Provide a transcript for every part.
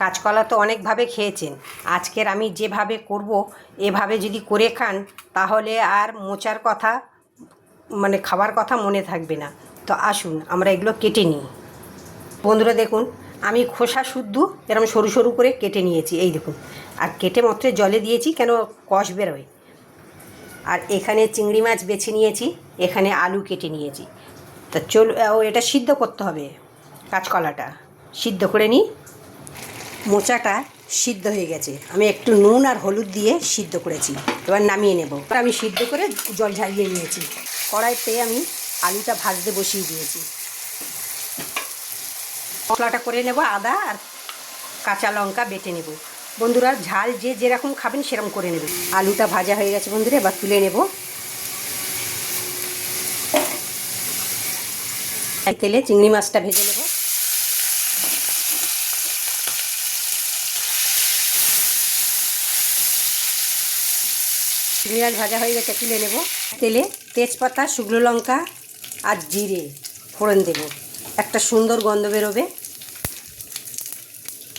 কাঁচকলা তো অনেকভাবে খেয়েছেন, আজকের আমি যেভাবে করব এভাবে যদি করে খান তাহলে আর মোচার কথা মানে খাবার কথা মনে থাকবে না। তো আসুন আমরা এগুলো কেটে নিই। বন্ধুরা দেখুন, আমি খোসা শুদ্ধ এরকম সরু সরু করে কেটে নিয়েছি, এই দেখুন। আর কেটে মাত্র জলে দিয়েছি কেন কষ বেরোয়। আর এখানে চিংড়ি মাছ বেছে নিয়েছি, এখানে আলু কেটে নিয়েছি। তা এটা সিদ্ধ করতে হবে, কাঁচকলাটা সিদ্ধ করে নিই। মোচাটা সিদ্ধ হয়ে গেছে, আমি একটু নুন আর হলুদ দিয়ে সিদ্ধ করেছি, এবার নামিয়ে নেব। আমি সিদ্ধ করে জল ঝারিয়ে নিয়েছি। কড়াইতে আমি আলুটা ভাজতে বসিয়ে দিয়েছি। মশলাটা করে নেব, আদা আর কাঁচা লঙ্কা বেটে নেব। বন্ধুরা ঝাল যে যেরকম খাবেন সেরকম করে নেবেন। আলুটা ভাজা হয়ে গেছে বন্ধুরা, এবার তুলে নেব। তেলে চিংড়ি মাছটা ভেজে নেব। চিংড়ি মাছ ভাজা হয়ে গেছে, তুলে নেব। তেলে তেজপাতা, শুকনো লঙ্কা আর জিরে ফোড়ন দেব, একটা সুন্দর গন্ধ বেরোবে।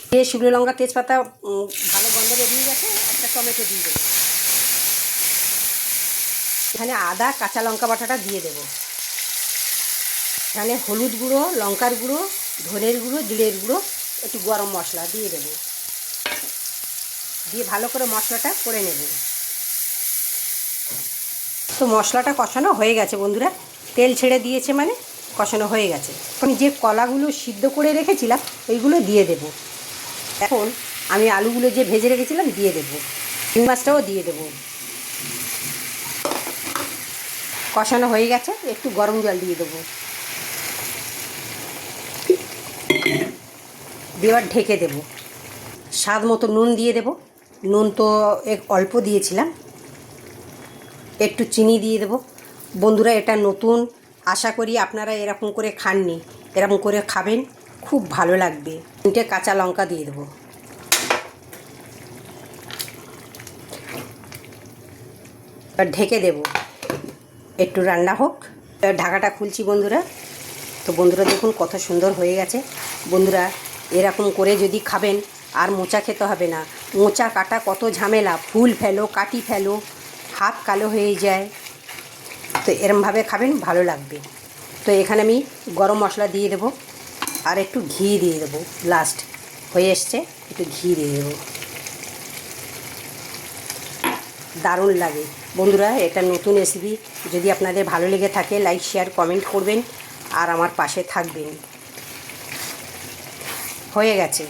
দিয়ে শুকনো লঙ্কা তেজপাতা ভালো গন্ধ বেরিয়ে গেছে, একটা টমেটো দিয়ে দেবো। এখানে আদা কাঁচা লঙ্কা বাটাটা দিয়ে দেব। এখানে হলুদ গুঁড়ো, লঙ্কার গুঁড়ো, ধনের গুঁড়ো, জিরের গুঁড়ো, একটু গরম মশলা দিয়ে দেব। দিয়ে ভালো করে মশলাটা করে নেব। তো মশলাটা কষানো হয়ে গেছে বন্ধুরা, তেল ছেড়ে দিয়েছে মানে কষানো হয়ে গেছে। আমি যে কলাগুলো সিদ্ধ করে রেখেছিলাম ওইগুলো দিয়ে দেব। এখন আমি আলুগুলো যে ভেজে রেখেছিলাম দিয়ে দেবো, চিংড়ি মাছটাও দিয়ে দেবো। কষানো হয়ে গেছে, একটু গরম জল দিয়ে দেবো, দেওয়ার ঢেকে দেব। স্বাদ মতো নুন দিয়ে দেব, নুন তো অল্প দিয়েছিলাম। একটু চিনি দিয়ে দেব। বন্ধুরা এটা নতুন, আশা করি আপনারা এরকম করে খাননি, এরকম করে খাবেন, খুব ভালো লাগবে। 3টে কাঁচা লঙ্কা দিয়ে দেবো। ঢেকে দেব, একটু রান্না হোক। ঢাকাটা খুলছি বন্ধুরা। তো বন্ধুরা দেখুন কত সুন্দর হয়ে গেছে। বন্ধুরা এরকম করে যদি খাবেন আর মোচা খেতে হবে না। মোচা কাটা কত ঝামেলা, ফুল ফেলো, কাটি ফেলো, হাত কালো হয়ে যায়। তো এরমভাবে খাবেন, ভালো লাগবে। তো এখানে আমি গরম মশলা দিয়ে দেবো আর একটু ঘি দিয়ে দেবো। লাস্ট হয়ে এসছে, একটু ঘি দিয়ে দেবো। দারুণ লাগে বন্ধুরা, এটা নতুন রেসিপি। যদি আপনাদের ভালো লেগে থাকে লাইক, শেয়ার, কমেন্ট করবেন আর আমার পাশে থাকবেন। হয়ে গেছে।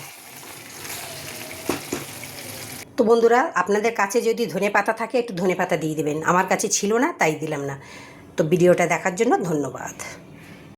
তো বন্ধুরা আপনাদের কাছে যদি ধনেপাতা থাকে একটু ধনেপাতা দিয়ে দেবেন, আমার কাছে ছিল না তাই দিলাম না। তো ভিডিওটা দেখার জন্য ধন্যবাদ।